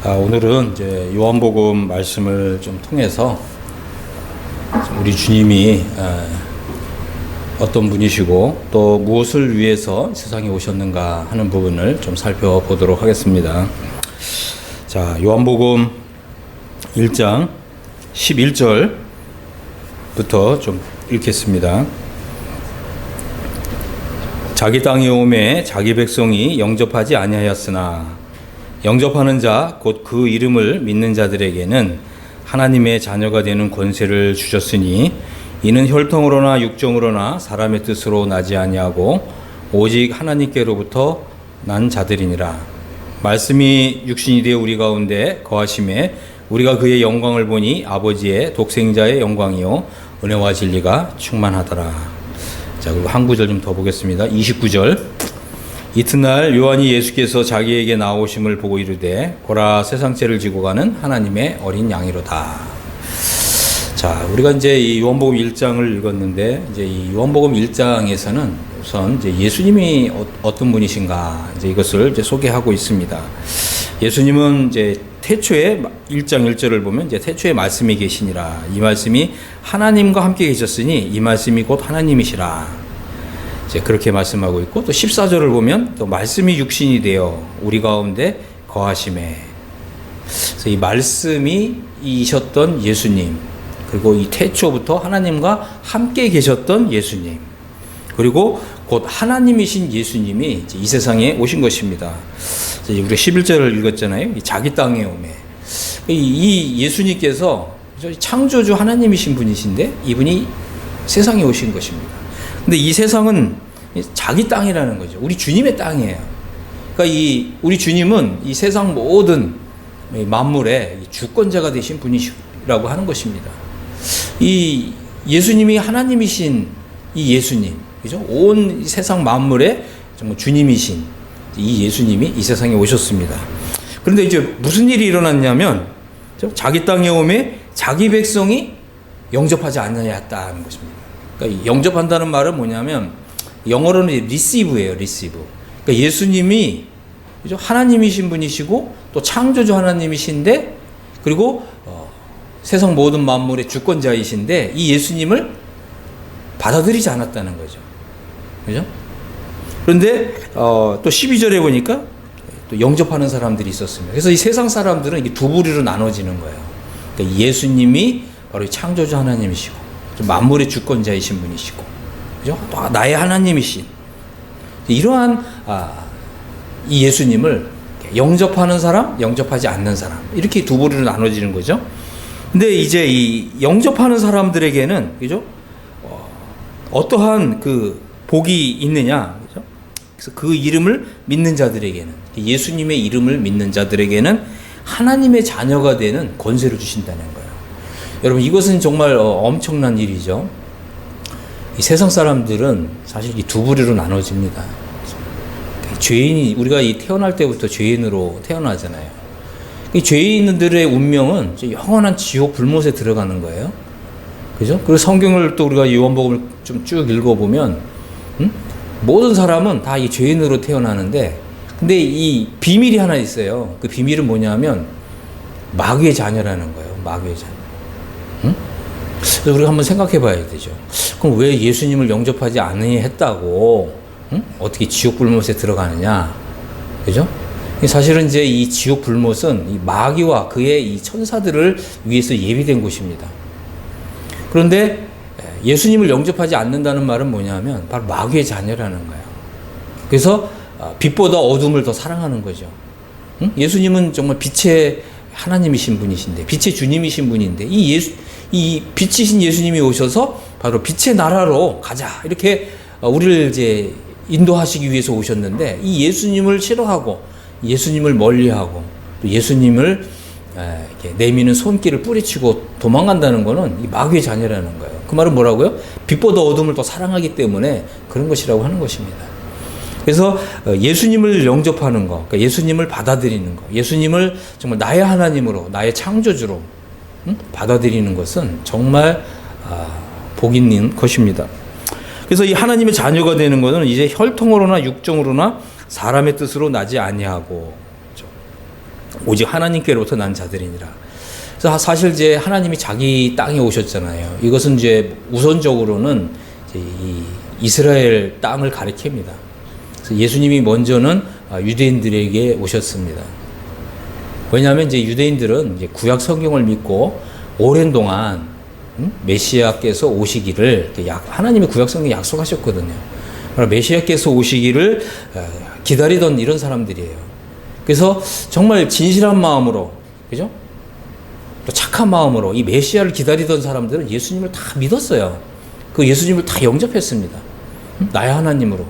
오늘은 이제 요한복음 말씀을 좀 통해서 우리 주님이 어떤 분이시고 또 무엇을 위해서 세상에 오셨는가 하는 부분을 좀 살펴보도록 하겠습니다. 자, 요한복음 1장 11절부터 좀 읽겠습니다. 자기 땅에 오매 자기 백성이 영접하지 아니하였으나 영접하는 자 곧 그 이름을 믿는 자들에게는 하나님의 자녀가 되는 권세를 주셨으니 이는 혈통으로나 육정으로나 사람의 뜻으로 나지 아니하고 오직 하나님께로부터 난 자들이니라. 말씀이 육신이 되어 우리 가운데 거하심에 우리가 그의 영광을 보니 아버지의 독생자의 영광이요 은혜와 진리가 충만하더라. 자, 그리고 한 구절 좀 더 보겠습니다. 29절. 이튿날 요한이 예수께서 자기에게 나오심을 보고 이르되 보라 세상 죄를 지고 가는 하나님의 어린 양이로다. 자, 우리가 이제 이 요한복음 1장을 읽었는데 이제 이 요한복음 1장에서는 우선 이제 예수님이 어떤 분이신가 이제 이것을 이제 소개하고 있습니다. 예수님은 이제 태초에 1장 1절을 보면 이제 태초에 말씀이 계시니라. 이 말씀이 하나님과 함께 계셨으니 이 말씀이 곧 하나님이시라. 이제 그렇게 말씀하고 있고 또 14절을 보면 또 말씀이 육신이 되어 우리 가운데 거하심에. 그래서 이 말씀이 이셨던 예수님, 그리고 이 태초부터 하나님과 함께 계셨던 예수님, 그리고 곧 하나님이신 예수님이 이제 이 세상에 오신 것입니다. 이제 우리가 11절을 읽었잖아요. 자기 땅에 오매. 이 예수님께서 창조주 하나님이신 분이신데 이분이 세상에 오신 것입니다. 근데 이 세상은 자기 땅이라는 거죠. 우리 주님의 땅이에요. 그러니까 우리 주님은 이 세상 모든 만물의 주권자가 되신 분이시라고 하는 것입니다. 이 예수님이 하나님이신 이 예수님, 그죠? 온 세상 만물의 정말 주님이신 이 예수님이 이 세상에 오셨습니다. 그런데 이제 무슨 일이 일어났냐면 자기 땅에 오매 자기 백성이 영접하지 않느냐였다는 것입니다. 그러니까 영접한다는 말은 뭐냐면 영어로는 receive예요, receive. 그러니까 예수님이 그죠? 하나님이신 분이시고 또 창조주 하나님이신데 그리고 세상 모든 만물의 주권자이신데 이 예수님을 받아들이지 않았다는 거죠. 그죠? 그런데 또 12절에 보니까 또 영접하는 사람들이 있었습니다. 그래서 이 세상 사람들은 이게 두 부류로 나눠지는 거예요. 그러니까 예수님이 바로 창조주 하나님이시고 만물의 주권자이신 분이시고, 그죠? 또 나의 하나님이신 이러한 이 예수님을 영접하는 사람, 영접하지 않는 사람 이렇게 두 부류로 나눠지는 거죠. 근데 이제 이 영접하는 사람들에게는 그죠? 어떠한 그 복이 있느냐, 그죠? 그래서 그 이름을 믿는 자들에게는 예수님의 이름을 믿는 자들에게는 하나님의 자녀가 되는 권세를 주신다는 거예요. 여러분 이것은 정말 엄청난 일이죠. 이 세상 사람들은 사실 이 두 부류로 나눠집니다. 죄인이 우리가 이 태어날 때부터 죄인으로 태어나잖아요. 이 죄인들의 운명은 영원한 지옥 불못에 들어가는 거예요. 그죠? 그리고 성경을 또 우리가 요한복음을 좀 쭉 읽어보면 모든 사람은 다 이 죄인으로 태어나는데 근데 이 비밀이 하나 있어요. 그 비밀은 뭐냐면 마귀의 자녀라는 거예요. 마귀의 자녀. 그래서 우리가 한번 생각해 봐야 되죠. 그럼 왜 예수님을 영접하지 않으니 했다고 어떻게 지옥 불못에 들어가느냐, 그죠? 사실은 이제 이 지옥 불못은 이 마귀와 그의 이 천사들을 위해서 예비된 곳입니다. 그런데 예수님을 영접하지 않는다는 말은 뭐냐면 바로 마귀의 자녀라는 거예요. 그래서 빛보다 어둠을 더 사랑하는 거죠. 예수님은 정말 빛의 하나님이신 분이신데, 빛의 주님이신 분인데, 이 빛이신 예수님이 오셔서 바로 빛의 나라로 가자. 이렇게 우리를 이제 인도하시기 위해서 오셨는데, 이 예수님을 싫어하고, 예수님을 멀리하고, 또 예수님을 이렇게 내미는 손길을 뿌리치고 도망간다는 것은 이 마귀의 자녀라는 거예요. 그 말은 뭐라고요? 빛보다 어둠을 더 사랑하기 때문에 그런 것이라고 하는 것입니다. 그래서 예수님을 영접하는 것, 그러니까 예수님을 받아들이는 것, 예수님을 정말 나의 하나님으로, 나의 창조주로 받아들이는 것은 정말 복 있는 것입니다. 그래서 이 하나님의 자녀가 되는 것은 이제 혈통으로나 육정으로나 사람의 뜻으로 나지 아니하고, 그렇죠? 오직 하나님께로부터 난 자들이니라. 그래서 사실 이제 하나님이 자기 땅에 오셨잖아요. 이것은 이제 우선적으로는 이제 이 이스라엘 땅을 가리킵니다. 그래서 예수님이 먼저는 유대인들에게 오셨습니다. 왜냐하면 이제 유대인들은 이제 구약 성경을 믿고 오랜 동안 메시아께서 오시기를 하나님의 구약 성경에 약속하셨거든요. 메시아께서 오시기를 기다리던 이런 사람들이에요. 그래서 정말 진실한 마음으로, 그죠? 또 착한 마음으로 이 메시아를 기다리던 사람들은 예수님을 다 믿었어요. 그 예수님을 다 영접했습니다. 나의 하나님으로,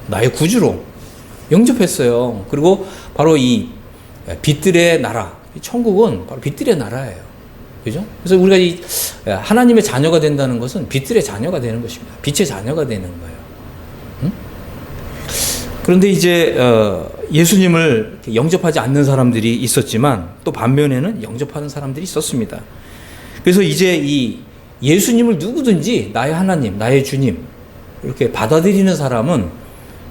나의 구주로 영접했어요. 그리고 바로 이 빛들의 나라, 천국은 바로 빛들의 나라예요. 그죠? 그래서 우리가 이 하나님의 자녀가 된다는 것은 빛들의 자녀가 되는 것입니다. 빛의 자녀가 되는 거예요. 응? 그런데 이제 예수님을 영접하지 않는 사람들이 있었지만 또 반면에는 영접하는 사람들이 있었습니다. 그래서 이제 이 예수님을 누구든지 나의 하나님, 나의 주님 이렇게 받아들이는 사람은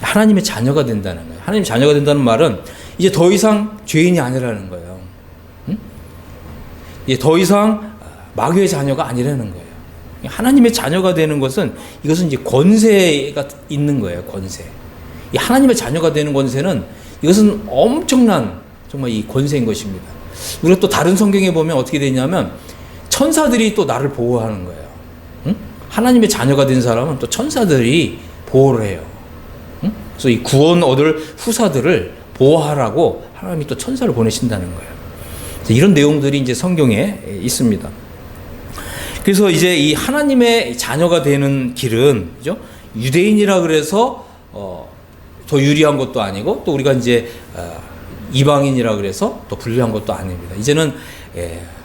하나님의 자녀가 된다는 거예요. 하나님의 자녀가 된다는 말은 이제 더 이상 죄인이 아니라는 거예요. 응? 이제 더 이상 마귀의 자녀가 아니라는 거예요. 하나님의 자녀가 되는 것은 이것은 이제 권세가 있는 거예요. 권세. 이 하나님의 자녀가 되는 권세는 이것은 엄청난 정말 이 권세인 것입니다. 우리가 또 다른 성경에 보면 어떻게 되냐면 천사들이 또 나를 보호하는 거예요. 응? 하나님의 자녀가 된 사람은 또 천사들이 보호를 해요. 응? 그래서 이 구원 얻을 후사들을 보호하라고 하나님이 또 천사를 보내신다는 거예요. 이런 내용들이 이제 성경에 있습니다. 그래서 이제 이 하나님의 자녀가 되는 길은, 그죠? 유대인이라 그래서 더 유리한 것도 아니고 또 우리가 이제 이방인이라 그래서 또 불리한 것도 아닙니다. 이제는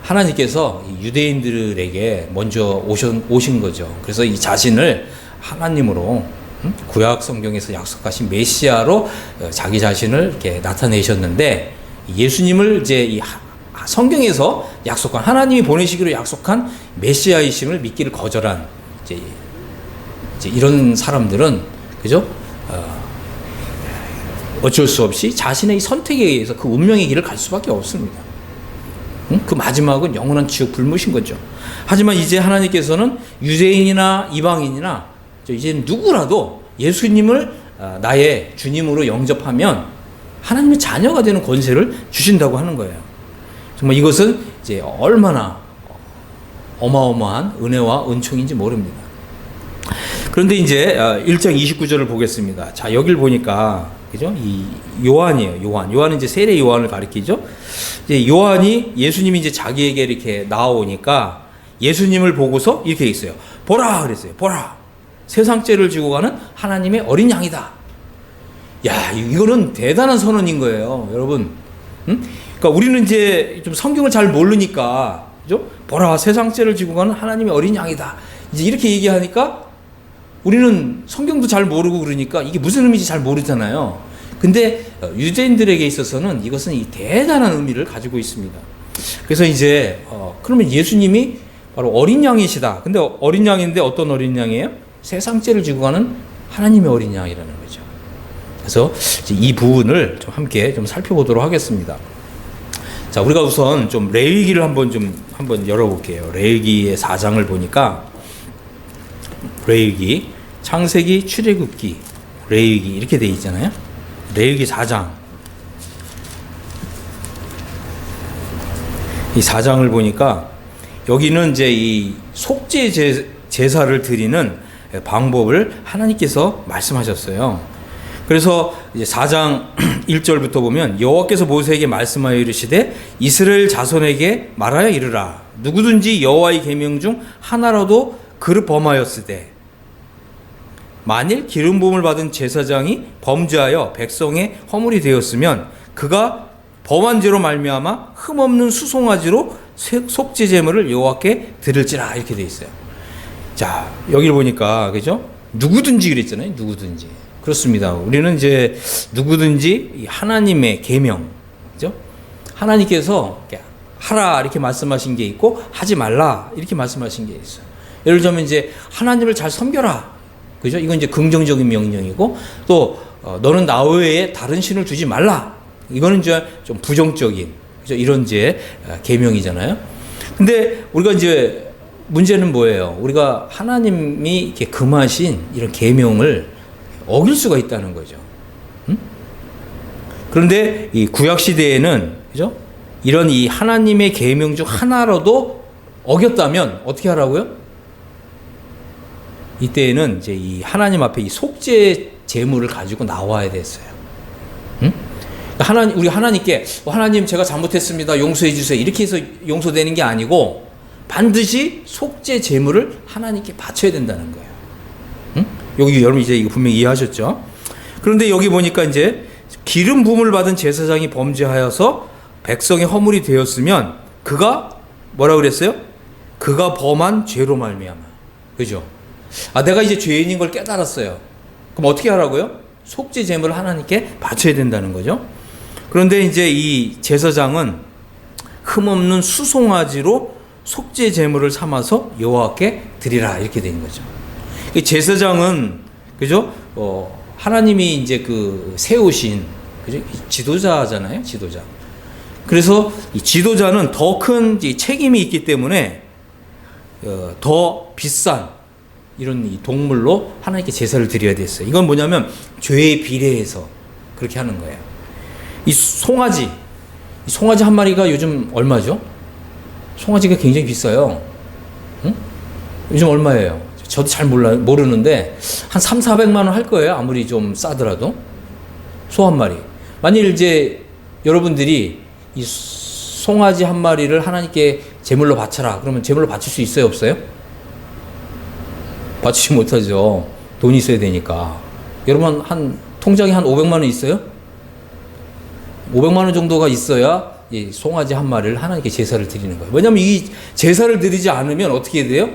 하나님께서 유대인들에게 먼저 오신 거죠. 그래서 이 자신을 하나님으로 구약 성경에서 약속하신 메시아로 자기 자신을 이렇게 나타내셨는데 예수님을 이제 이 성경에서 약속한 하나님이 보내시기로 약속한 메시아이심을 믿기를 거절한 이제 이런 사람들은 그죠? 어쩔 수 없이 자신의 선택에 의해서 그 운명의 길을 갈 수밖에 없습니다. 그 마지막은 영원한 지옥 불무신 거죠. 하지만 이제 하나님께서는 유대인이나 이방인이나 이제 누구라도 예수님을 나의 주님으로 영접하면 하나님의 자녀가 되는 권세를 주신다고 하는 거예요. 정말 이것은 이제 얼마나 어마어마한 은혜와 은총인지 모릅니다. 그런데 이제 1장 29절을 보겠습니다. 자, 여길 보니까 그죠? 이 요한이에요. 요한은 이제 세례 요한을 가리키죠. 이제 요한이 예수님이 이제 자기에게 이렇게 나오니까 예수님을 보고서 이렇게 있어요. 보라 그랬어요. 보라. 세상 죄를 지고 가는 하나님의 어린 양이다. 야, 이거는 대단한 선언인 거예요, 여러분. 응? 그러니까 우리는 이제 좀 성경을 잘 모르니까, 그죠? 보라, 세상 죄를 지고 가는 하나님의 어린 양이다. 이제 이렇게 얘기하니까 우리는 성경도 잘 모르고 그러니까 이게 무슨 의미인지 잘 모르잖아요. 근데 유대인들에게 있어서는 이것은 이 대단한 의미를 가지고 있습니다. 그래서 이제 그러면 예수님이 바로 어린 양이시다. 근데 어린 양인데 어떤 어린 양이에요? 세상 죄를 지고 가는 하나님의 어린 양이라는 거죠. 그래서 이 부분을 좀 함께 좀 살펴보도록 하겠습니다. 자, 우리가 우선 좀 레위기를 한번 열어볼게요. 레위기의 4장을 보니까 레위기, 창세기, 출애굽기, 레위기 이렇게 돼 있잖아요. 레위기 4장. 이 4장을 보니까 여기는 이제 이 속죄 제사를 드리는 방법을 하나님께서 말씀하셨어요. 그래서 이제 4장 1절부터 보면 여호와께서 모세에게 말씀하여 이르시되 이스라엘 자손에게 말하여 이르라. 누구든지 여호와의 계명 중 하나라도 그릇 범하였으되 만일 기름 부음을 받은 제사장이 범죄하여 백성의 허물이 되었으면 그가 범한 죄로 말미암아 흠없는 수송아지로 속죄 제물을 여호와께 드릴지라 이렇게 돼 있어요. 자, 여기를 보니까 그죠? 누구든지 그랬잖아요. 누구든지. 그렇습니다. 우리는 이제 누구든지 하나님의 계명, 그죠? 하나님께서 하라 이렇게 말씀하신 게 있고 하지 말라 이렇게 말씀하신 게 있어요. 예를 들면 이제 하나님을 잘 섬겨라. 그죠? 이건 이제 긍정적인 명령이고 또 너는 나 외에 다른 신을 두지 말라. 이거는 이제 좀 부정적인, 그죠? 이런 이제 계명이잖아요. 근데 우리가 이제 문제는 뭐예요? 우리가 하나님이 이렇게 금하신 이런 계명을 어길 수가 있다는 거죠. 응? 그런데 이 구약 시대에는, 그죠? 이런 이 하나님의 계명 중 하나라도 어겼다면 어떻게 하라고요? 이때에는 이제 이 하나님 앞에 이 속죄 제물을 가지고 나와야 됐어요. 응? 우리 하나님께 하나님 제가 잘못했습니다. 용서해 주세요. 이렇게 해서 용서되는 게 아니고 반드시 속죄 제물을 하나님께 바쳐야 된다는 거예요. 응? 여기 여러분 이제 이거 분명히 이해하셨죠? 그런데 여기 보니까 이제 기름 부음을 받은 제사장이 범죄하여서 백성의 허물이 되었으면 그가 뭐라 그랬어요? 그가 범한 죄로 말미암아. 그죠? 내가 이제 죄인인 걸 깨달았어요. 그럼 어떻게 하라고요? 속죄 제물을 하나님께 바쳐야 된다는 거죠. 그런데 이제 이 제사장은 흠없는 수송아지로 속죄 제물을 삼아서 여호와께 드리라 이렇게 된 거죠. 제사장은 그죠? 하나님이 이제 그 세우신 그죠? 지도자잖아요, 지도자. 그래서 이 지도자는 더 큰 책임이 있기 때문에 더 비싼 이런 이 동물로 하나님께 제사를 드려야 됐어요. 이건 뭐냐면 죄에 비례해서 그렇게 하는 거예요. 이 송아지 한 마리가 요즘 얼마죠? 송아지가 굉장히 비싸요. 응? 요즘 얼마예요? 저도 잘 모르는데 한 300~400만 원 할 거예요. 아무리 좀 싸더라도. 소 한 마리. 만일 이제 여러분들이 이 송아지 한 마리를 하나님께 제물로 바쳐라. 그러면 제물로 바칠 수 있어요, 없어요? 바치지 못하죠. 돈이 있어야 되니까. 여러분 한 통장에 한 500만 원 있어요? 500만 원 정도가 있어야 이 송아지 한 마리를 하나님께 제사를 드리는 거예요. 왜냐하면 이 제사를 드리지 않으면 어떻게 돼요?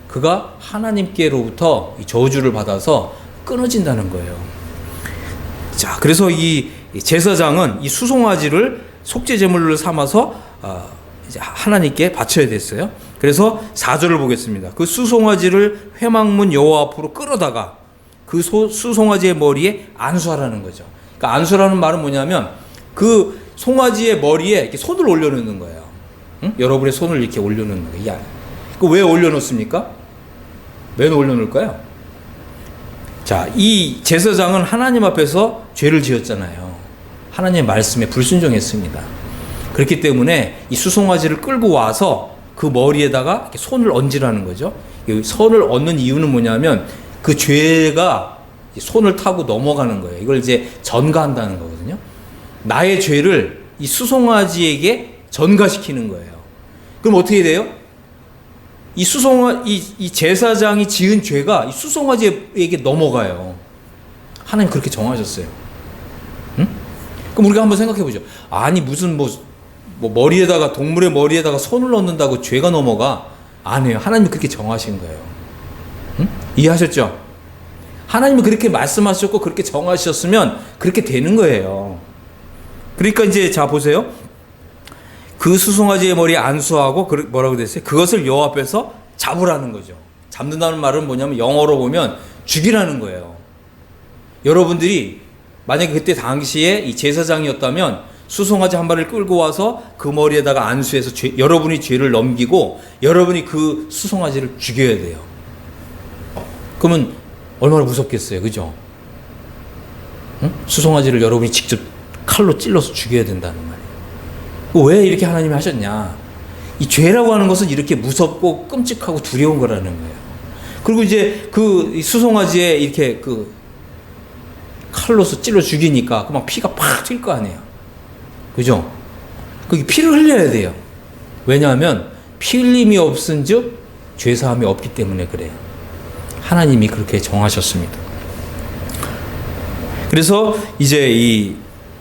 그가 하나님께로부터 이 저주를 받아서 끊어진다는 거예요. 자, 그래서 이 제사장은 이 수송아지를 속죄 제물로 삼아서 이제 하나님께 바쳐야 됐어요. 그래서 4절을 보겠습니다. 그 수송아지를 회막문 여호와 앞으로 끌어다가 그 수송아지의 머리에 안수하라는 거죠. 그러니까 안수라는 말은 뭐냐면 그 송아지의 머리에 이렇게 손을 올려놓는 거예요. 응? 여러분의 손을 이렇게 올려놓는 거예요. 그 왜 올려놓습니까? 왜 올려놓을까요? 자, 이 제사장은 하나님 앞에서 죄를 지었잖아요. 하나님의 말씀에 불순종했습니다. 그렇기 때문에 이 수송아지를 끌고 와서 그 머리에다가 이렇게 손을 얹으라는 거죠. 손을 얹는 이유는 뭐냐면 그 죄가 손을 타고 넘어가는 거예요. 이걸 이제 전가한다는 거거든요. 나의 죄를 이 수송아지에게 전가시키는 거예요. 그럼 어떻게 돼요? 이 제사장이 지은 죄가 이 수송아지에게 넘어가요. 하나님 그렇게 정하셨어요. 응? 그럼 우리가 한번 생각해 보죠. 아니 무슨 뭐 머리에다가 동물의 머리에다가 손을 넣는다고 죄가 넘어가? 아니에요. 하나님이 그렇게 정하신 거예요. 응? 이해하셨죠? 하나님이 그렇게 말씀하셨고 그렇게 정하셨으면 그렇게 되는 거예요. 그러니까 이제 자 보세요. 그 수송아지의 머리에 안수하고 뭐라고 됐어요? 그것을 여호와 앞에서 잡으라는 거죠. 잡는다는 말은 뭐냐면 영어로 보면 죽이라는 거예요. 여러분들이 만약에 그때 당시에 이 제사장이었다면 수송아지 한 마리를 끌고 와서 그 머리에다가 안수해서 여러분이 죄를 넘기고 여러분이 그 수송아지를 죽여야 돼요. 그러면 얼마나 무섭겠어요, 그죠? 응? 수송아지를 여러분이 직접 칼로 찔러서 죽여야 된다는 말이에요. 왜 이렇게 하나님이 하셨냐? 이 죄라고 하는 것은 이렇게 무섭고 끔찍하고 두려운 거라는 거예요. 그리고 이제 그 수송아지에 이렇게 그 칼로서 찔러 죽이니까 막 피가 팍 튈 거 아니에요. 그죠? 거기 피를 흘려야 돼요. 왜냐하면 피 흘림이 없은즉 죄사함이 없기 때문에 그래요. 하나님이 그렇게 정하셨습니다. 그래서 이제 이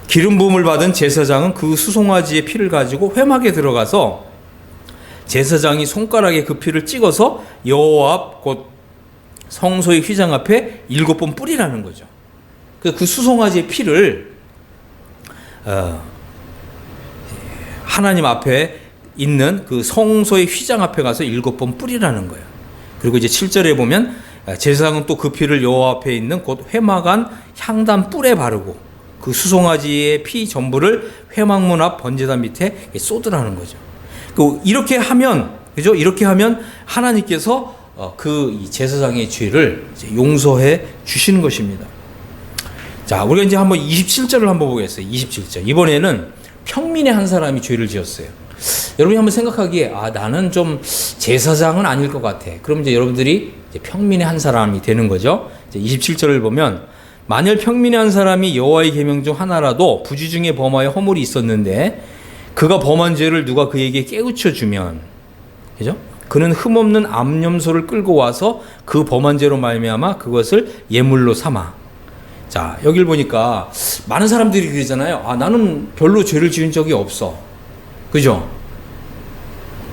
기름 부음을 받은 제사장은 그 수송아지의 피를 가지고 회막에 들어가서 제사장이 손가락에 그 피를 찍어서 여호와 앞 곧 성소의 휘장 앞에 7번 뿌리라는 거죠. 그 수송아지의 피를 하나님 앞에 있는 그 성소의 휘장 앞에 가서 7번 뿌리라는 거예요. 그리고 이제 7절에 보면 제사장은 또 그 피를 여호와 앞에 있는 곧 회막 안 향단 뿔에 바르고 그 수송아지의 피 전부를 회막문 앞 번제단 밑에 쏟으라는 거죠. 이렇게 하면, 그죠? 이렇게 하면 하나님께서 그 제사장의 죄를 용서해 주시는 것입니다. 자, 우리가 이제 한번 27절을 한번 보겠어요. 27절. 이번에는 평민의 한 사람이 죄를 지었어요. 여러분이 한번 생각하기에, 나는 좀 제사장은 아닐 것 같아. 그럼 이제 여러분들이 이제 평민의 한 사람이 되는 거죠. 이제 27절을 보면, 만일 평민의 한 사람이 여호와의 계명 중 하나라도 부지 중에 범하여 허물이 있었는데 그가 범한 죄를 누가 그에게 깨우쳐 주면, 그죠? 그는 흠없는 암염소를 끌고 와서 그 범한 죄로 말미암아 그것을 예물로 삼아. 자, 여길 보니까 많은 사람들이 그러잖아요. 나는 별로 죄를 지은 적이 없어. 그죠?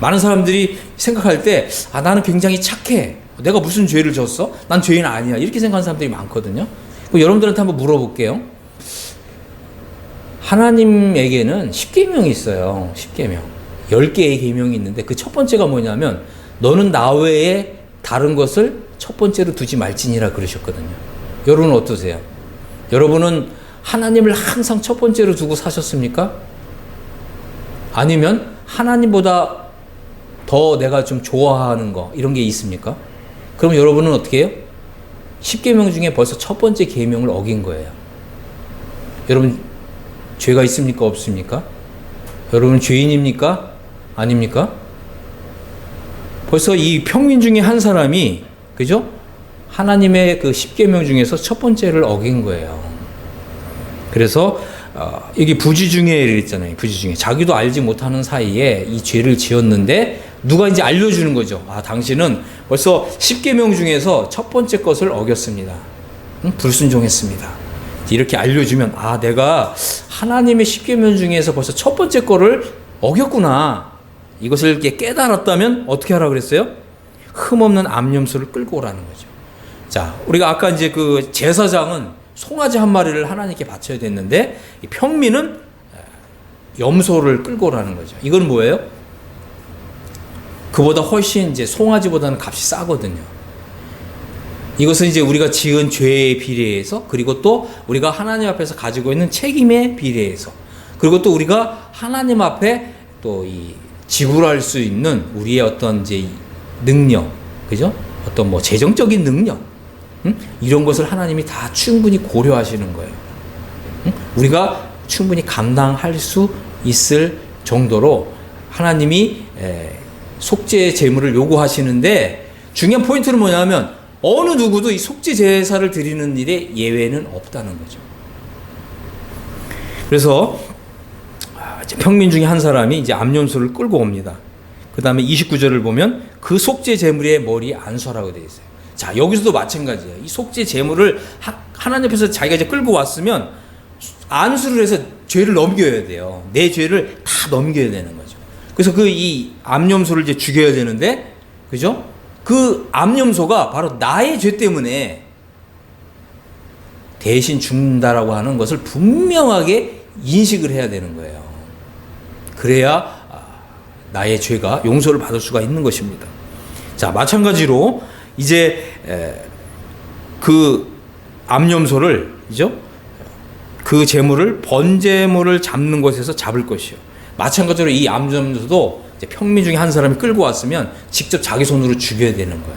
많은 사람들이 생각할 때, 나는 굉장히 착해. 내가 무슨 죄를 졌어? 난 죄인 아니야. 이렇게 생각하는 사람들이 많거든요. 여러분들한테 한번 물어볼게요. 하나님에게는 10계명이 있어요. 10계명. 10개의 계명이 있는데 그 첫 번째가 뭐냐면, 너는 나 외에 다른 것을 첫 번째로 두지 말지니라 그러셨거든요. 여러분은 어떠세요? 여러분은 하나님을 항상 첫 번째로 두고 사셨습니까? 아니면 하나님보다 더 내가 좀 좋아하는 거, 이런 게 있습니까? 그럼 여러분은 어떻게 해요? 10계명 중에 벌써 첫 번째 계명을 어긴 거예요. 여러분 죄가 있습니까? 없습니까? 여러분 죄인입니까? 아닙니까? 벌써 이 평민 중에 한 사람이, 그죠? 하나님의 그 10계명 중에서 첫 번째를 어긴 거예요. 그래서 여기 부지 중에 있잖아요. 부지 중에 자기도 알지 못하는 사이에 이 죄를 지었는데 누가 이제 알려주는 거죠. 당신은 벌써 10계명 중에서 첫 번째 것을 어겼습니다. 불순종했습니다. 이렇게 알려주면, 내가 하나님의 10계명 중에서 벌써 첫 번째 거를 어겼구나. 이것을 이렇게 깨달았다면 어떻게 하라고 그랬어요? 흠없는 암염소를 끌고 오라는 거죠. 자, 우리가 아까 이제 그 제사장은 송아지 한 마리를 하나님께 바쳐야 됐는데, 이 평민은 염소를 끌고 오라는 거죠. 이건 뭐예요? 그보다 훨씬 이제 송아지보다는 값이 싸거든요. 이것은 이제 우리가 지은 죄에 비례해서, 그리고 또 우리가 하나님 앞에서 가지고 있는 책임에 비례해서, 그리고 또 우리가 하나님 앞에 또 이 지불할 수 있는 우리의 어떤 이제 능력, 그죠? 어떤 뭐 재정적인 능력, 이런 것을 하나님이 다 충분히 고려하시는 거예요. 우리가 충분히 감당할 수 있을 정도로 하나님이 속죄 제물을 요구하시는데, 중요한 포인트는 뭐냐면 어느 누구도 이 속죄 제사를 드리는 일에 예외는 없다는 거죠. 그래서 평민 중에 한 사람이 이제 암염소를 끌고 옵니다. 그 다음에 29절을 보면 그 속죄 제물의 머리에 안수하라고 되어 있어요. 자, 여기서도 마찬가지예요. 이 속죄 제물을 하나님 앞에서 자기가 이제 끌고 왔으면 안수를 해서 죄를 넘겨야 돼요. 내 죄를 다 넘겨야 되는 거죠. 그래서 이 암염소를 이제 죽여야 되는데, 그죠? 그 암염소가 바로 나의 죄 때문에 대신 죽는다라고 하는 것을 분명하게 인식을 해야 되는 거예요. 그래야 나의 죄가 용서를 받을 수가 있는 것입니다. 자, 마찬가지로 이제 그 암염소를, 그죠? 그 제물을 번제물을 잡는 곳에서 잡을 것이요. 마찬가지로 이 암염소도 이제 평민 중에 한 사람이 끌고 왔으면 직접 자기 손으로 죽여야 되는 거야.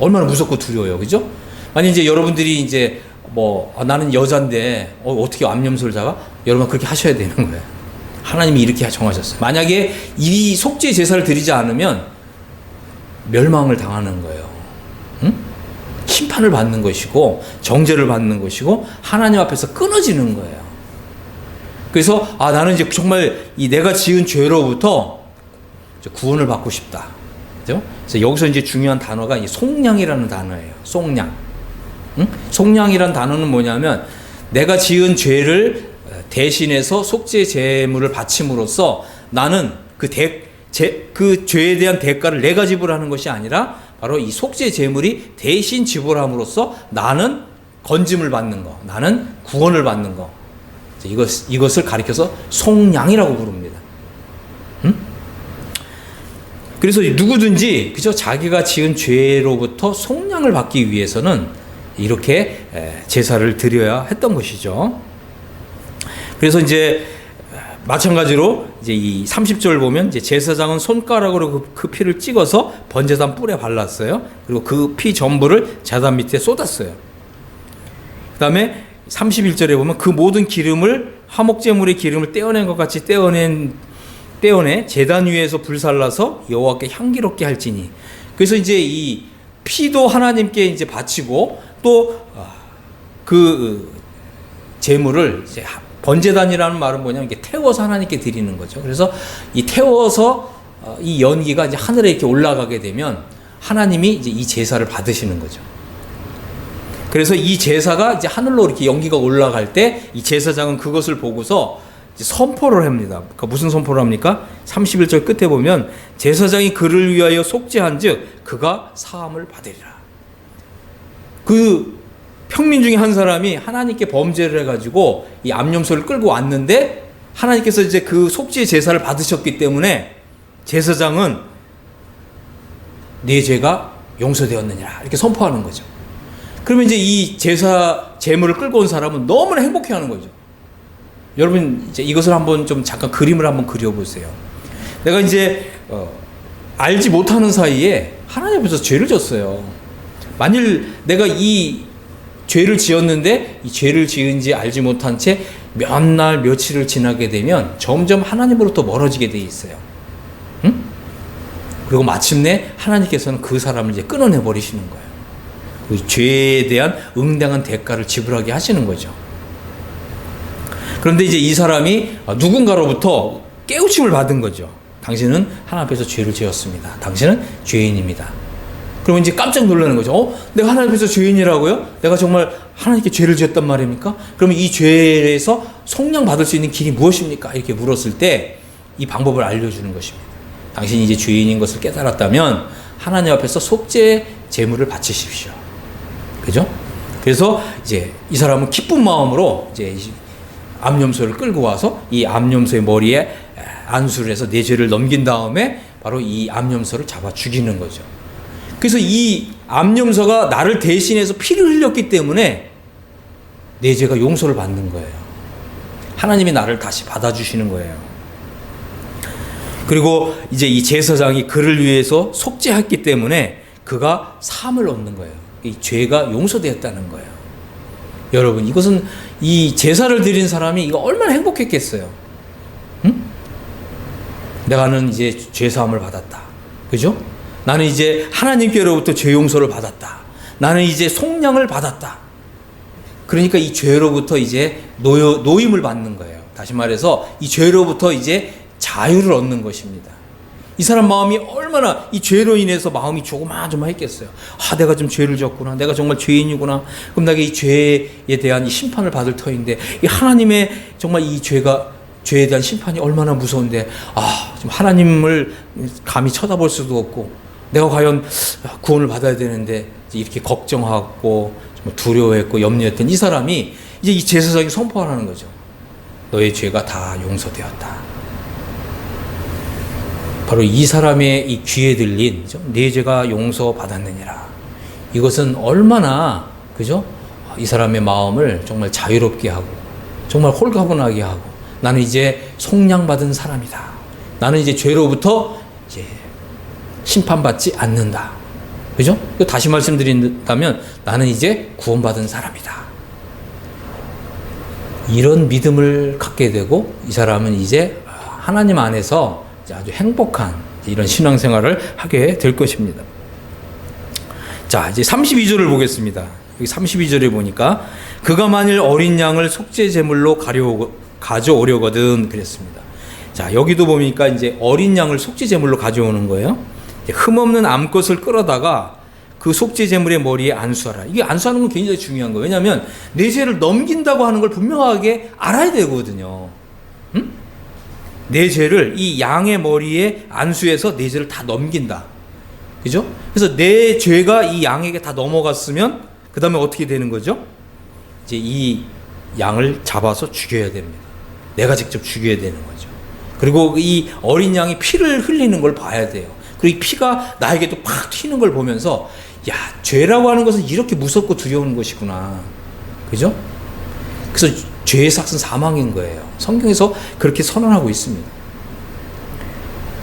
얼마나 무섭고 두려워요, 그죠? 만약 이제 여러분들이 이제 나는 여잔데 어떻게 암염소를 잡아? 여러분 그렇게 하셔야 되는 거예요. 하나님이 이렇게 정하셨어요. 만약에 이 속죄 제사를 드리지 않으면 멸망을 당하는 거예요. 심판을 받는 것이고 정죄를 받는 것이고 하나님 앞에서 끊어지는 거예요. 그래서 나는 이제 정말 이 내가 지은 죄로부터 구원을 받고 싶다. 그죠? 그래서 여기서 이제 중요한 단어가 이 속량이라는 단어예요. 속량. 속량이라는 단어는 뭐냐면 내가 지은 죄를 대신해서 속죄 제물을 바침으로써 나는 그 죄에 대한 대가를 내가 지불하는 것이 아니라 바로 이 속죄 제물이 대신 지불함으로써 나는 건짐을 받는 거, 나는 구원을 받는 거. 이것을 가리켜서 속량이라고 부릅니다. 그래서 누구든지 그저 자기가 지은 죄로부터 속량을 받기 위해서는 이렇게 제사를 드려야 했던 것이죠. 그래서 이제 마찬가지로 이제 이 30절 보면 이제 제사장은 손가락으로 그 피를 찍어서 번제단 뿔에 발랐어요. 그리고 그 피 전부를 제단 밑에 쏟았어요. 그다음에 31절에 보면 그 모든 기름을 화목제물의 기름을 떼어낸 것 같이 떼어내 제단 위에서 불살라서 여호와께 향기롭게 할지니. 그래서 이제 이 피도 하나님께 이제 바치고 또 그 제물을 이제 번제단이라는 말은 뭐냐면 이게 태워서 하나님께 드리는 거죠. 그래서 이 태워서 이 연기가 이제 하늘에 이렇게 올라가게 되면 하나님이 이제 이 제사를 받으시는 거죠. 그래서 이 제사가 이제 하늘로 이렇게 연기가 올라갈 때 이 제사장은 그것을 보고서 이제 선포를 합니다. 그러니까 무슨 선포를 합니까? 31절 끝에 보면 제사장이 그를 위하여 속죄한즉 그가 사함을 받으리라. 그 평민 중에 한 사람이 하나님께 범죄를 해가지고 이 암염소를 끌고 왔는데 하나님께서 이제 그 속죄 제사를 받으셨기 때문에 제사장은 네 죄가 용서되었느니라 이렇게 선포하는 거죠. 그러면 이제 이 제사 제물을 끌고 온 사람은 너무나 행복해하는 거죠. 여러분 이제 이것을 한번 좀 잠깐 그림을 한번 그려보세요. 내가 이제 알지 못하는 사이에 하나님 앞에서 죄를 졌어요. 만일 내가 이 죄를 지었는데 이 죄를 지은지 알지 못한 채 몇 날 며칠을 지나게 되면 점점 하나님으로부터 멀어지게 돼 있어요. 응? 그리고 마침내 하나님께서는 그 사람을 이제 끊어내 버리시는 거예요. 그 죄에 대한 응당한 대가를 지불하게 하시는 거죠. 그런데 이제 이 사람이 누군가로부터 깨우침을 받은 거죠. 당신은 하나님 앞에서 죄를 지었습니다. 당신은 죄인입니다. 그러면 이제 깜짝 놀라는 거죠. 내가 하나님 앞에서 죄인이라고요? 내가 정말 하나님께 죄를 지었단 말입니까? 그러면 이 죄에서 속량 받을 수 있는 길이 무엇입니까? 이렇게 물었을 때 이 방법을 알려주는 것입니다. 당신이 이제 죄인인 것을 깨달았다면 하나님 앞에서 속죄 제물을 바치십시오. 그죠? 그래서 이제 이 사람은 기쁜 마음으로 이제 암염소를 끌고 와서 이 암염소의 머리에 안수를 해서 내 죄를 넘긴 다음에 바로 이 암염소를 잡아 죽이는 거죠. 그래서 이 암염소가 나를 대신해서 피를 흘렸기 때문에 내 죄가 용서를 받는 거예요. 하나님이 나를 다시 받아주시는 거예요. 그리고 이제 이 제사장이 그를 위해서 속죄했기 때문에 그가 사함을 얻는 거예요. 이 죄가 용서되었다는 거예요. 여러분 이것은 이 제사를 드린 사람이 이거 얼마나 행복했겠어요. 응? 내가는 이제 죄사함을 받았다. 그죠? 나는 이제 하나님께로부터 죄 용서를 받았다. 나는 이제 속량을 받았다. 그러니까 이 죄로부터 이제 노임을 받는 거예요. 다시 말해서 이 죄로부터 이제 자유를 얻는 것입니다. 이 사람 마음이 얼마나 이 죄로 인해서 마음이 조마조마했겠어요. 내가 좀 죄를 졌구나. 내가 정말 죄인이구나. 그럼 내가 이 죄에 대한 이 심판을 받을 터인데 이 하나님의 정말 이 죄에 대한 심판이 얼마나 무서운데 좀 하나님을 감히 쳐다볼 수도 없고 내가 과연 구원을 받아야 되는데 이렇게 걱정하고 두려워했고 염려했던 이 사람이 이제 이 제사장이 선포하는 거죠. 너의 죄가 다 용서되었다. 바로 이 사람의 이 귀에 들린 네 죄가 용서받았느니라. 이것은 얼마나 그죠? 이 사람의 마음을 정말 자유롭게 하고 정말 홀가분하게 하고 나는 이제 속량받은 사람이다. 나는 이제 죄로부터 이제 심판받지 않는다. 그죠? 다시 말씀드린다면 나는 이제 구원받은 사람이다. 이런 믿음을 갖게 되고 이 사람은 이제 하나님 안에서 아주 행복한 이런 신앙생활을 하게 될 것입니다. 자, 이제 32절을 보겠습니다. 여기 32절에 보니까 그가 만일 어린 양을 속죄 제물로 가져오려거든 그랬습니다. 자, 여기도 보니까 이제 어린 양을 속죄 제물로 가져오는 거예요. 흠없는 암것을 끌어다가 그 속죄 제물의 머리에 안수하라. 이게 안수하는 건 굉장히 중요한 거예요. 왜냐하면 내 죄를 넘긴다고 하는 걸 분명하게 알아야 되거든요. 응? 내 죄를 이 양의 머리에 안수해서 내 죄를 다 넘긴다. 그죠? 그래서 내 죄가 이 양에게 다 넘어갔으면 그 다음에 어떻게 되는 거죠? 이제 이 양을 잡아서 죽여야 됩니다. 내가 직접 죽여야 되는 거죠. 그리고 이 어린 양이 피를 흘리는 걸 봐야 돼요. 그리고 이 피가 나에게도 팍 튀는 걸 보면서 야, 죄라고 하는 것은 이렇게 무섭고 두려운 것이구나. 그죠? 그래서 죄의 삭은 사망인 거예요. 성경에서 그렇게 선언하고 있습니다.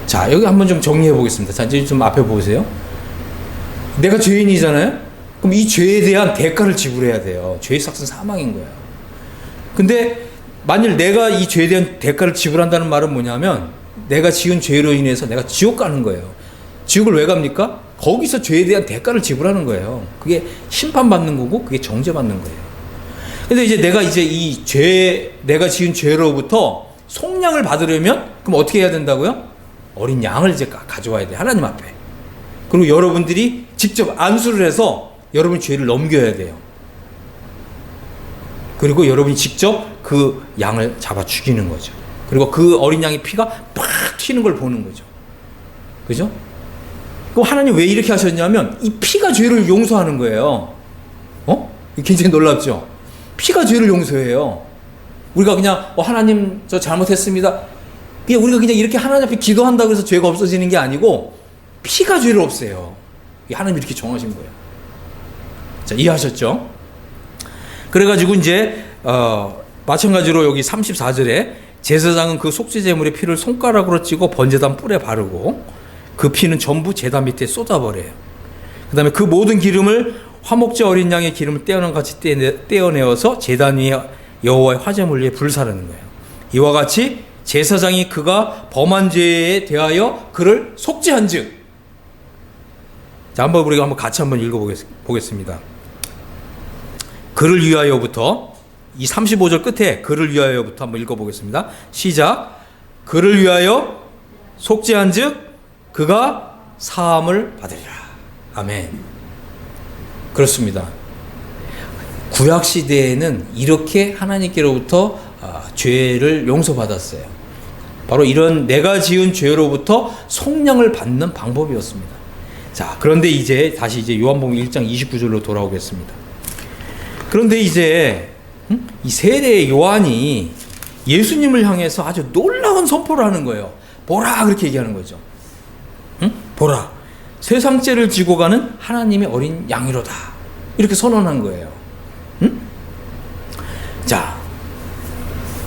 자, 여기 한번 좀 정리해 보겠습니다. 자, 이제 좀 앞에 보세요. 내가 죄인이잖아요? 그럼 이 죄에 대한 대가를 지불해야 돼요. 죄의 삭은 사망인 거예요. 근데 만일 내가 이 죄에 대한 대가를 지불한다는 말은 뭐냐면 내가 지은 죄로 인해서 내가 지옥 가는 거예요. 지옥을 왜 갑니까? 거기서 죄에 대한 대가를 지불하는 거예요. 그게 심판받는 거고 그게 정죄받는 거예요. 근데 이제 내가 이제 이 내가 지은 죄로부터 속량을 받으려면 그럼 어떻게 해야 된다고요? 어린 양을 이제 가져와야 돼. 하나님 앞에. 그리고 여러분들이 직접 안수를 해서 여러분 죄를 넘겨야 돼요. 그리고 여러분이 직접 그 양을 잡아 죽이는 거죠. 그리고 그 어린 양의 피가 팍 튀는 걸 보는 거죠. 그죠? 그럼 하나님 왜 이렇게 하셨냐면 이 피가 죄를 용서하는 거예요. 굉장히 놀랍죠? 피가 죄를 용서해요. 우리가 그냥 하나님 저 잘못했습니다. 그냥 우리가 그냥 이렇게 하나님 앞에 기도한다고 해서 죄가 없어지는 게 아니고 피가 죄를 없애요. 하나님이 이렇게 정하신 거예요. 자, 이해하셨죠? 그래가지고 이제 마찬가지로 여기 34절에 제사장은 그 속죄제물의 피를 손가락으로 찌고 번제단 뿔에 바르고 그 피는 전부 제단 밑에 쏟아버려요. 그 다음에 그 모든 기름을 화목제 어린 양의 기름을 떼어낸 같이 떼어내어서 제단 위에 여호와의 화제물 위에 불사르는 거예요. 이와 같이 제사장이 그가 범한 죄에 대하여 그를 속죄한 즉. 자, 우리가 한번 같이 한번 읽어보겠습니다. 그를 위하여부터 이 35절 끝에 그를 위하여부터 한번 읽어보겠습니다. 시작. 그를 위하여 속죄한 즉 그가 사함을 받으리라. 아멘. 그렇습니다. 구약시대에는 이렇게 하나님께로부터 죄를 용서받았어요. 바로 이런 내가 지은 죄로부터 속량을 받는 방법이었습니다. 자, 그런데 다시 요한복음 1장 29절로 돌아오겠습니다. 그런데 이제 이 세례 요한이 예수님을 향해서 아주 놀라운 선포를 하는 거예요. 보라, 그렇게 얘기하는 거죠. 보라, 세상 죄를 지고 가는 하나님의 어린 양이로다, 이렇게 선언한 거예요. 자,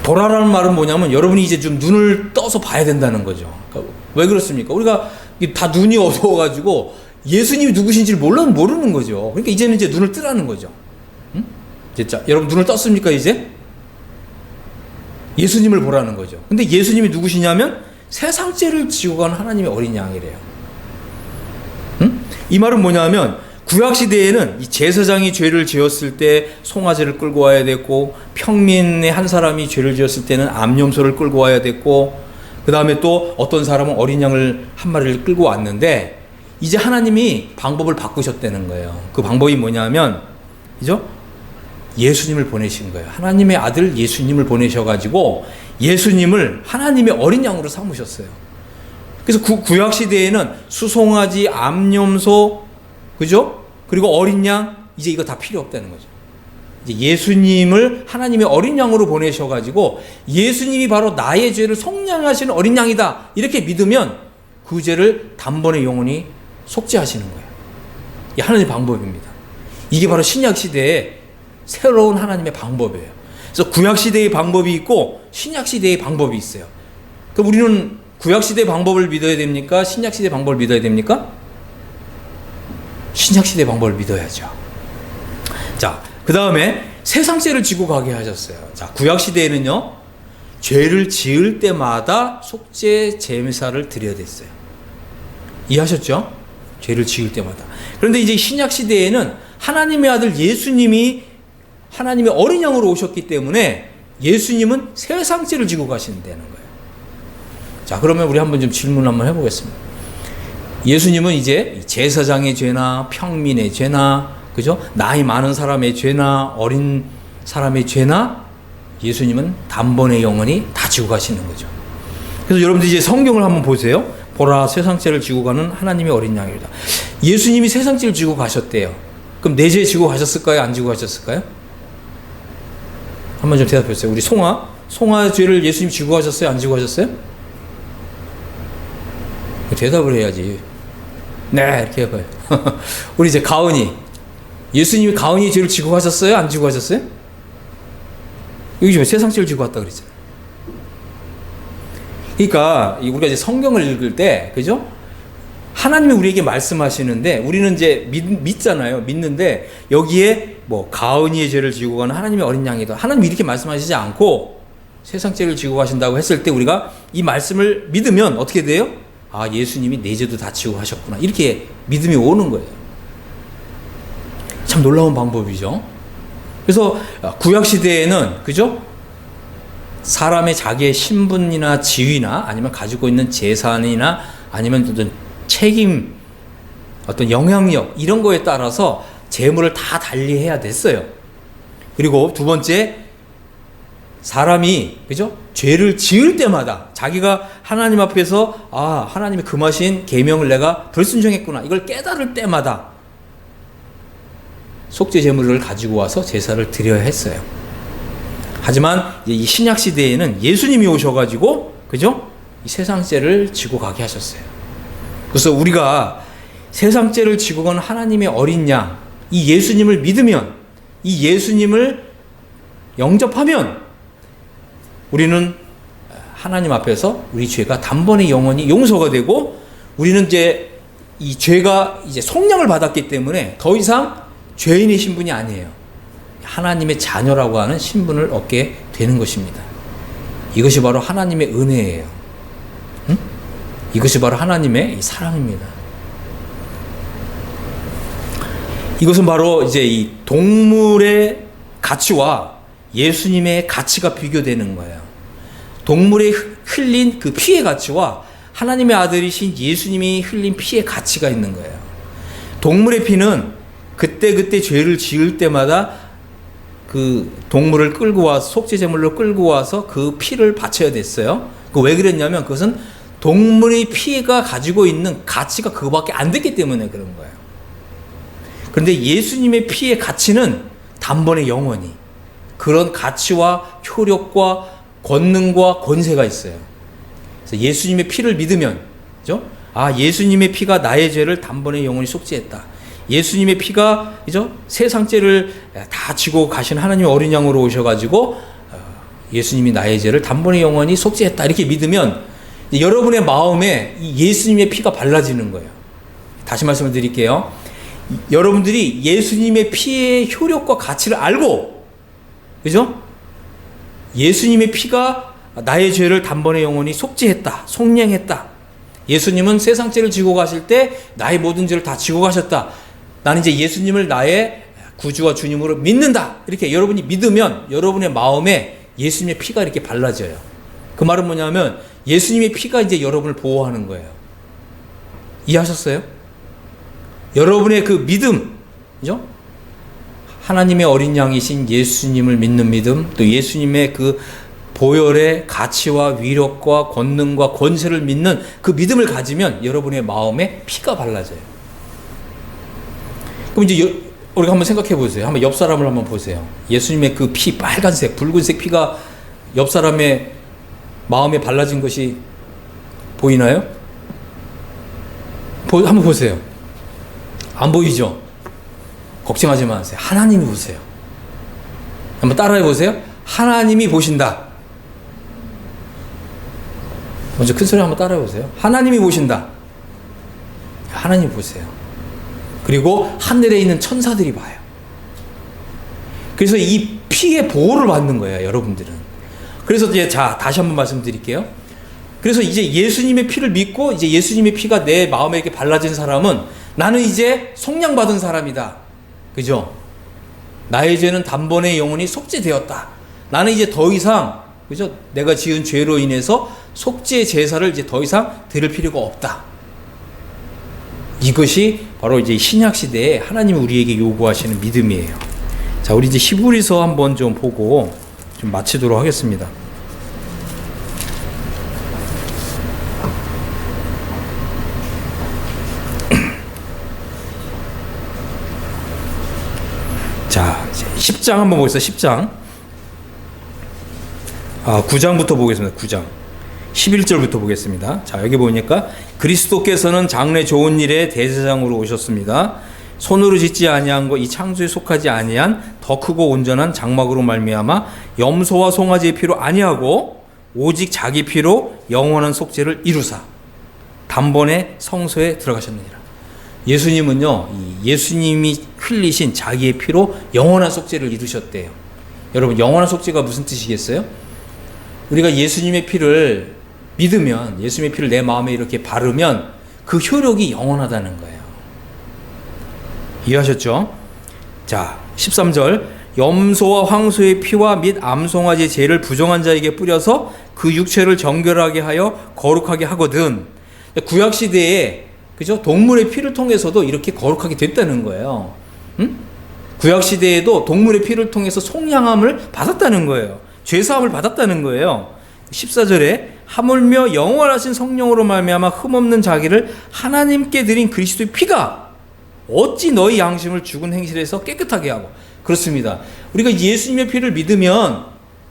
보라라는 말은 뭐냐면 여러분이 이제 좀 눈을 떠서 봐야 된다는 거죠. 그러니까 왜 그렇습니까? 우리가 다 눈이 어두워가지고 예수님이 누구신지를 모르는 거죠. 그러니까 이제는 이제 눈을 뜨라는 거죠. 자, 여러분 눈을 떴습니까 이제? 예수님을 보라는 거죠. 근데 예수님이 누구시냐면 세상 죄를 지고 가는 하나님의 어린 양이래요. 이 말은 뭐냐면 구약시대에는 이 제사장이 죄를 지었을 때 송아지를 끌고 와야 됐고, 평민의 한 사람이 죄를 지었을 때는 암염소를 끌고 와야 됐고, 그 다음에 또 어떤 사람은 어린 양을 한 마리를 끌고 왔는데, 이제 하나님이 방법을 바꾸셨다는 거예요. 그 방법이 뭐냐면, 그죠? 예수님을 보내신 거예요. 하나님의 아들 예수님을 보내셔가지고 예수님을 하나님의 어린 양으로 삼으셨어요. 그래서 구약시대에는 수송아지, 암염소, 그죠? 그리고 어린 양, 이제 이거 다 필요 없다는 거죠. 이제 예수님을 하나님의 어린 양으로 보내셔가지고 예수님이 바로 나의 죄를 속량하시는 어린 양이다, 이렇게 믿으면 그 죄를 단번에 영원히 속죄하시는 거예요. 이 하나님의 방법입니다. 이게 바로 신약시대의 새로운 하나님의 방법이에요. 그래서 구약시대의 방법이 있고 신약시대의 방법이 있어요. 그럼 우리는 구약시대의 방법을 믿어야 됩니까? 신약시대의 방법을 믿어야 됩니까? 신약시대의 방법을 믿어야죠. 자, 그 다음에 세상죄를 지고 가게 하셨어요. 자, 구약시대에는요, 죄를 지을 때마다 속죄 제사를 드려야 됐어요. 이해하셨죠? 죄를 지을 때마다. 그런데 이제 신약시대에는 하나님의 아들 예수님이 하나님의 어린 양으로 오셨기 때문에 예수님은 세상 죄를 지고 가신다는 거예요. 자, 그러면 우리 한번 좀 질문 한번 해보겠습니다. 예수님은 이제 제사장의 죄나 평민의 죄나, 그죠? 나이 많은 사람의 죄나 어린 사람의 죄나 예수님은 단번에 영원히 다 지고 가시는 거죠. 그래서 여러분들 이제 성경을 한번 보세요. 보라, 세상 죄를 지고 가는 하나님의 어린 양이다. 예수님이 세상 죄를 지고 가셨대요. 그럼 내 죄 지고 가셨을까요? 안 지고 가셨을까요? 한번 좀 대답해 주세요. 우리 송아 죄를 예수님이 지고 가셨어요? 안 지고 가셨어요? 대답을 해야지. 네, 이렇게 해봐요. 우리 이제 가은이, 예수님이 가은이 죄를 지고 가셨어요? 안 지고 가셨어요? 여기 지금 세상죄를 지고 왔다 그랬잖아요. 그러니까 우리가 이제 성경을 읽을 때, 그죠? 하나님이 우리에게 말씀하시는데 우리는 이제 믿잖아요. 믿는데 여기에 뭐 가은이의 죄를 지고 가는 하나님의 어린 양이다. 하나님이 이렇게 말씀하시지 않고 세상 죄를 지고 가신다고 했을 때 우리가 이 말씀을 믿으면 어떻게 돼요? 아, 예수님이 내 죄도 다 지고 가셨구나. 이렇게 믿음이 오는 거예요. 참 놀라운 방법이죠. 그래서 구약 시대에는, 그죠? 사람의 자기의 신분이나 지위나 아니면 가지고 있는 재산이나 아니면 어떤 책임, 어떤 영향력 이런 거에 따라서 재물을 다 달리해야 됐어요. 그리고 두 번째, 사람이, 그죠? 죄를 지을 때마다 자기가 하나님 앞에서 하나님이 금하신 계명을 내가 불순종했구나 이걸 깨달을 때마다 속죄 제물을 가지고 와서 제사를 드려야 했어요. 하지만 이 신약 시대에는 예수님이 오셔가지고, 그죠? 이 세상 죄를 지고 가게 하셨어요. 그래서 우리가 세상 죄를 지고 간 하나님의 어린 양, 이 예수님을 믿으면, 이 예수님을 영접하면 우리는 하나님 앞에서 우리 죄가 단번에 영원히 용서가 되고, 우리는 이제 이 죄가 이제 속량을 받았기 때문에 더 이상 죄인의 신분이 아니에요. 하나님의 자녀라고 하는 신분을 얻게 되는 것입니다. 이것이 바로 하나님의 은혜예요. 응? 이것이 바로 하나님의 사랑입니다. 이것은 바로 이제 이 동물의 가치와 예수님의 가치가 비교되는 거예요. 동물의 흘린 그 피의 가치와 하나님의 아들이신 예수님이 흘린 피의 가치가 있는 거예요. 동물의 피는 그때 죄를 지을 때마다 그 동물을 끌고 와서 속죄 제물로 끌고 와서 그 피를 바쳐야 됐어요. 그 왜 그랬냐면 그것은 동물의 피가 가지고 있는 가치가 그거밖에 안 됐기 때문에 그런 거예요. 그런데 예수님의 피의 가치는 단번에 영원히 그런 가치와 효력과 권능과 권세가 있어요. 그래서 예수님의 피를 믿으면, 그죠? 아, 예수님의 피가 나의 죄를 단번에 영원히 속죄했다. 예수님의 피가, 그죠? 세상 죄를 다 지고 가신 하나님의 어린 양으로 오셔가지고 예수님이 나의 죄를 단번에 영원히 속죄했다. 이렇게 믿으면 여러분의 마음에 이 예수님의 피가 발라지는 거예요. 다시 말씀을 드릴게요. 여러분들이 예수님의 피의 효력과 가치를 알고, 그죠? 예수님의 피가 나의 죄를 단번에 영원히 속죄했다, 속량했다. 예수님은 세상 죄를 지고 가실 때 나의 모든 죄를 다 지고 가셨다. 나는 이제 예수님을 나의 구주와 주님으로 믿는다. 이렇게 여러분이 믿으면 여러분의 마음에 예수님의 피가 이렇게 발라져요. 그 말은 뭐냐면 예수님의 피가 이제 여러분을 보호하는 거예요. 이해하셨어요? 여러분의 그 믿음, 그죠? 하나님의 어린 양이신 예수님을 믿는 믿음, 또 예수님의 그 보혈의 가치와 위력과 권능과 권세를 믿는 그 믿음을 가지면 여러분의 마음에 피가 발라져요. 그럼 이제 우리가 한번 생각해 보세요. 한번 옆 사람을 한번 보세요. 예수님의 그 피, 빨간색, 붉은색 피가 옆 사람의 마음에 발라진 것이 보이나요? 한번 보세요. 안 보이죠? 걱정하지 마세요. 하나님이 보세요. 한번 따라해 보세요. 하나님이 보신다. 먼저 큰 소리 한번 따라해 보세요. 하나님이 보신다. 하나님 보세요. 그리고 하늘에 있는 천사들이 봐요. 그래서 이 피의 보호를 받는 거예요, 여러분들은. 그래서 이제 다시 한번 말씀드릴게요. 그래서 이제 예수님의 피를 믿고 이제 예수님의 피가 내 마음에 이렇게 발라진 사람은 나는 이제 속량받은 사람이다. 그죠? 나의 죄는 단번에 영원히 속죄되었다. 나는 이제 더 이상, 그죠? 내가 지은 죄로 인해서 속죄 제사를 이제 더 이상 드릴 필요가 없다. 이것이 바로 이제 신약 시대에 하나님이 우리에게 요구하시는 믿음이에요. 자, 우리 이제 히브리서 한번 좀 보고 좀 마치도록 하겠습니다. 자, 10장 한번 보겠습니다. 10장. 9장부터 보겠습니다. 9장. 11절부터 보겠습니다. 자, 여기 보니까 그리스도께서는 장래 좋은 일의 대제사장으로 오셨습니다. 손으로 짓지 아니한 거 이 창조에 속하지 아니한 더 크고 온전한 장막으로 말미암아 염소와 송아지의 피로 아니하고 오직 자기 피로 영원한 속죄를 이루사 단번에 성소에 들어가셨느니라. 예수님은요, 예수님이 흘리신 자기의 피로 영원한 속죄를 이루셨대요. 여러분, 영원한 속죄가 무슨 뜻이겠어요? 우리가 예수님의 피를 믿으면, 예수님의 피를 내 마음에 이렇게 바르면 그 효력이 영원하다는 거예요. 이해하셨죠? 자, 13절. 염소와 황소의 피와 및 암송아지의 죄를 부정한 자에게 뿌려서 그 육체를 정결하게 하여 거룩하게 하거든. 구약시대에, 그죠? 동물의 피를 통해서도 이렇게 거룩하게 됐다는 거예요. 응? 구약시대에도 동물의 피를 통해서 속량함을 받았다는 거예요. 죄사함을 받았다는 거예요. 14절에 하물며 영원하신 성령으로 말미암아 흠없는 자기를 하나님께 드린 그리스도의 피가 어찌 너희 양심을 죽은 행실에서 깨끗하게 하고. 그렇습니다. 우리가 예수님의 피를 믿으면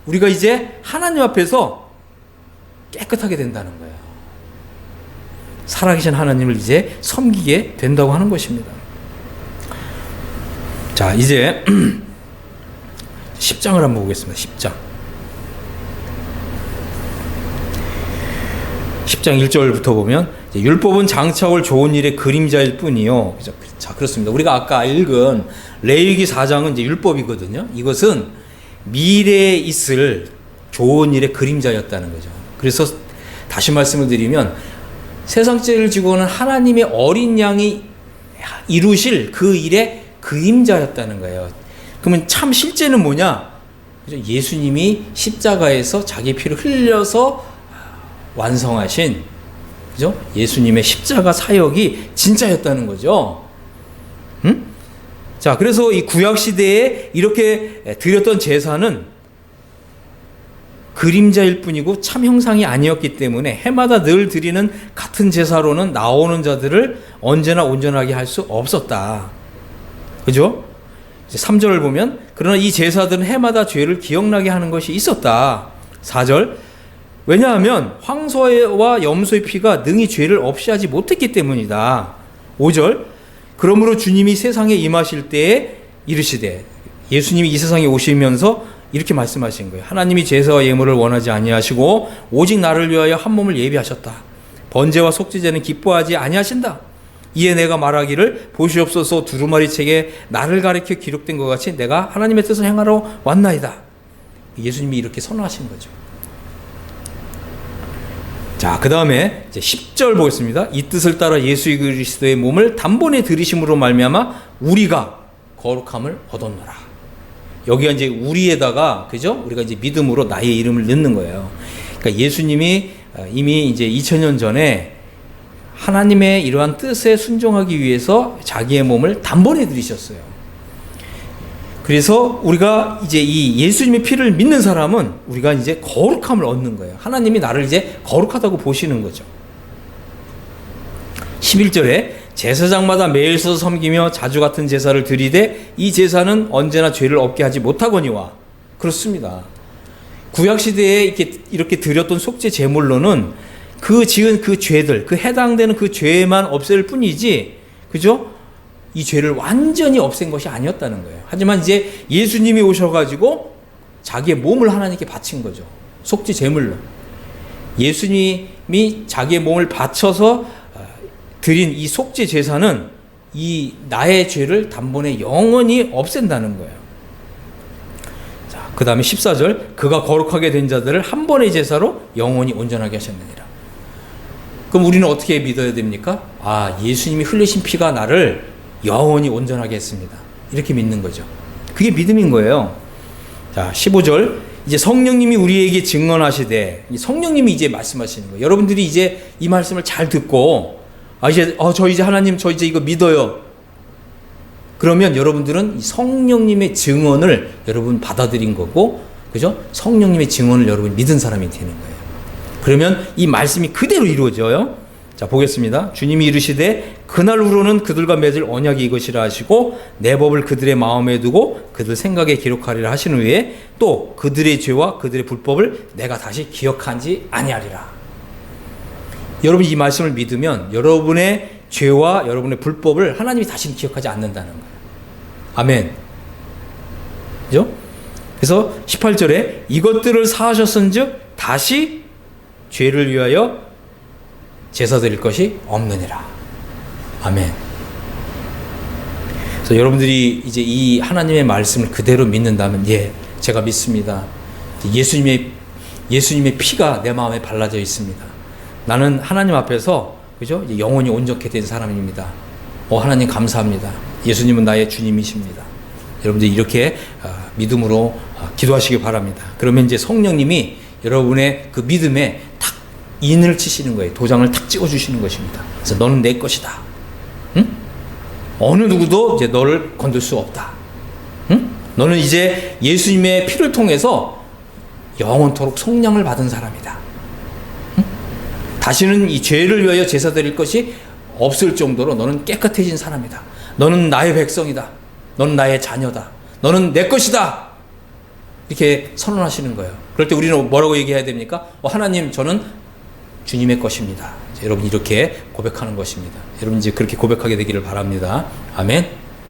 우리가 이제 하나님 앞에서 깨끗하게 된다는 거예요. 살아계신 하나님을 이제 섬기게 된다고 하는 것입니다. 자, 이제 10장을 한번 보겠습니다. 10장 1절부터 보면 율법은 장차 올 좋은 일의 그림자일 뿐이요. 자, 그렇습니다. 우리가 아까 읽은 레위기 4장은 이제 율법이거든요. 이것은 미래에 있을 좋은 일의 그림자였다는 거죠. 그래서 다시 말씀을 드리면 세상 죄를 지고 오는 하나님의 어린 양이 이루실 그 일의 그림자였다는 거예요. 그러면 참 실제는 뭐냐? 예수님이 십자가에서 자기 피를 흘려서 완성하신, 그죠? 예수님의 십자가 사역이 진짜였다는 거죠. 응? 자, 그래서 이 구약 시대에 이렇게 드렸던 제사는 그림자일 뿐이고 참 형상이 아니었기 때문에 해마다 늘 드리는 같은 제사로는 나오는 자들을 언제나 온전하게 할 수 없었다. 그죠? 3절을 보면 그러나 이 제사들은 해마다 죄를 기억나게 하는 것이 있었다. 4절. 왜냐하면 황소와 염소의 피가 능히 죄를 없이 하지 못했기 때문이다. 5절. 그러므로 주님이 세상에 임하실 때에 이르시되, 예수님이 이 세상에 오시면서 이렇게 말씀하신 거예요. 하나님이 제사와 예물을 원하지 아니하시고 오직 나를 위하여 한 몸을 예비하셨다. 번제와 속죄제는 기뻐하지 아니하신다. 이에 내가 말하기를 보시옵소서 두루마리 책에 나를 가리켜 기록된 것 같이 내가 하나님의 뜻을 행하러 왔나이다. 예수님이 이렇게 선언하신 거죠. 자, 그 다음에 이제 10절 보겠습니다. 이 뜻을 따라 예수 그리스도의 몸을 단번에 들이심으로 말미암아 우리가 거룩함을 얻었노라. 여기가 이제 우리에다가, 그죠? 우리가 이제 믿음으로 나의 이름을 넣는 거예요. 그러니까 예수님이 이미 이제 2000년 전에 하나님의 이러한 뜻에 순종하기 위해서 자기의 몸을 단번에 들이셨어요. 그래서 우리가 이제 이 예수님의 피를 믿는 사람은 우리가 이제 거룩함을 얻는 거예요. 하나님이 나를 이제 거룩하다고 보시는 거죠. 11절에 제사장마다 매일 서서 섬기며 자주 같은 제사를 드리되 이 제사는 언제나 죄를 없게 하지 못하거니와. 그렇습니다. 구약시대에 이렇게 드렸던 속죄 제물로는 그 지은 그 죄들, 그 해당되는 그 죄만 없앨 뿐이지, 그죠? 이 죄를 완전히 없앤 것이 아니었다는 거예요. 하지만 이제 예수님이 오셔가지고 자기의 몸을 하나님께 바친 거죠. 속죄 제물로. 예수님이 자기의 몸을 바쳐서 드린 이 속죄 제사는 이 나의 죄를 단번에 영원히 없앤다는 거예요. 자, 그 다음에 14절. 그가 거룩하게 된 자들을 한 번의 제사로 영원히 온전하게 하셨느니라. 그럼 우리는 어떻게 믿어야 됩니까? 아, 예수님이 흘리신 피가 나를 영원히 온전하게 했습니다. 이렇게 믿는 거죠. 그게 믿음인 거예요. 자, 15절. 이제 성령님이 우리에게 증언하시되, 성령님이 이제 말씀하시는 거예요. 여러분들이 이제 이 말씀을 잘 듣고, 저 이제 하나님, 저 이제 이거 믿어요. 그러면 여러분들은 이 성령님의 증언을 여러분 받아들인 거고, 그죠? 성령님의 증언을 여러분 믿은 사람이 되는 거예요. 그러면 이 말씀이 그대로 이루어져요. 자, 보겠습니다. 주님이 이르시되 그날 후로는 그들과 맺을 언약이 이것이라 하시고 내 법을 그들의 마음에 두고 그들 생각에 기록하리라 하신 후에 또 그들의 죄와 그들의 불법을 내가 다시 기억하지 아니하리라. 여러분 이 말씀을 믿으면 여러분의 죄와 여러분의 불법을 하나님이 다시는 기억하지 않는다는 거예요. 아멘. 그죠? 그래서 18절에 이것들을 사하셨은즉 다시 죄를 위하여 제사 드릴 것이 없느니라. 아멘. 그래서 여러분들이 이제 이 하나님의 말씀을 그대로 믿는다면, 예, 제가 믿습니다. 예수님의 피가 내 마음에 발라져 있습니다. 나는 하나님 앞에서, 그죠? 영혼이 온전케 된 사람입니다. 하나님 감사합니다. 예수님은 나의 주님이십니다. 여러분들 이렇게 믿음으로 기도하시기 바랍니다. 그러면 이제 성령님이 여러분의 그 믿음에 탁 인을 치시는 거예요. 도장을 탁 찍어주시는 것입니다. 그래서 너는 내 것이다. 응? 어느 누구도 이제 너를 건들 수 없다. 응? 너는 이제 예수님의 피를 통해서 영원토록 속량을 받은 사람이다. 응? 다시는 이 죄를 위하여 제사 드릴 것이 없을 정도로 너는 깨끗해진 사람이다. 너는 나의 백성이다. 너는 나의 자녀다. 너는 내 것이다. 이렇게 선언하시는 거예요. 그럴 때 우리는 뭐라고 얘기해야 됩니까? 하나님, 저는 주님의 것입니다. 여러분 이렇게 고백하는 것입니다. 여러분 이제 그렇게 고백하게 되기를 바랍니다. 아멘.